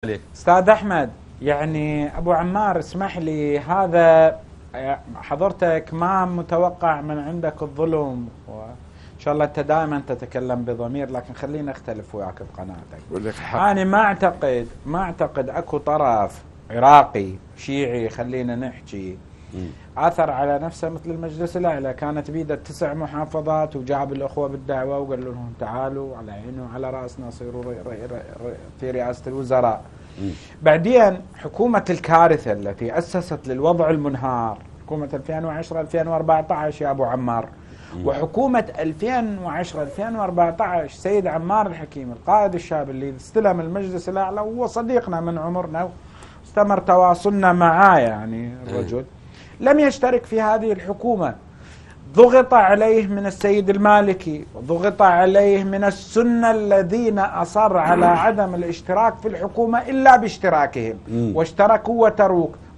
عليك استاذ احمد. يعني ابو عمار اسمح لي، هذا حضرتك ما متوقع من عندك الظلم، وان شاء الله انت دائما تتكلم بضمير، لكن خليني اختلف وياك بقناعتك. انا ما اعتقد اكو طرف عراقي شيعي، خلينا نحكي، اثر على نفسه مثل المجلس الاعلى. كانت بيده 9 محافظات وجاب الاخوه بالدعوه وقال لهم تعالوا على عيني وعلى راسنا صيروا في رئاسه الوزراء. بعدين حكومه الكارثه التي اسست للوضع المنهار، حكومه 2010 2014 يا ابو عمار، وحكومه 2010 2014 سيد عمار الحكيم القائد الشاب اللي استلم المجلس الاعلى وهو صديقنا من عمرنا واستمر تواصلنا معاه، يعني الرجل لم يشترك في هذه الحكومة. ضغط عليه من السيد المالكي وضغط عليه من السنة الذين أصر على عدم الاشتراك في الحكومة إلا باشتراكهم، واشتركوا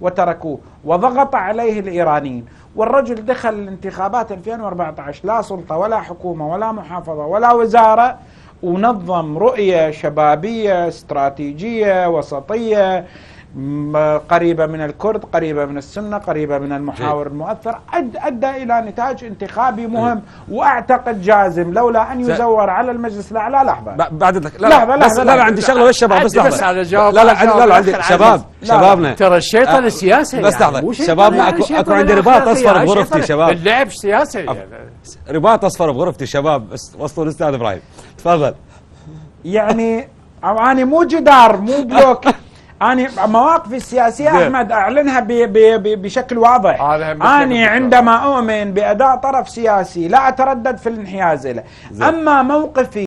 وتركوه، وضغط عليه الإيرانيين، والرجل دخل الانتخابات 2014 لا سلطة ولا حكومة ولا محافظة ولا وزارة، ونظم رؤية شبابية استراتيجية وسطية قريبة من الكرد، قريبة من السنة، قريبة من المحاور المؤثر، أدى إلى نتاج انتخابي مهم، وأعتقد جازم لولا أن يزور على المجلس الأعلى. لحظة بعد لا عندي شغله للشباب، بس لحظه. لا عندي شبابنا ترى الشيطان السياسي، بس لحظه شبابنا، اكو عندي رباط اصفر بغرفتي شباب، اللعب سياسي، رباط اصفر بغرفتي شباب، بس وصلوا الاستاذ ابراهيم تفضل. يعني أنا مو جدار مو بلوك، أنا مواقفي السياسية أحمد أعلنها بشكل واضح. أنا عندما أؤمن بأداء طرف سياسي لا أتردد في الانحياز إليه. أما موقفي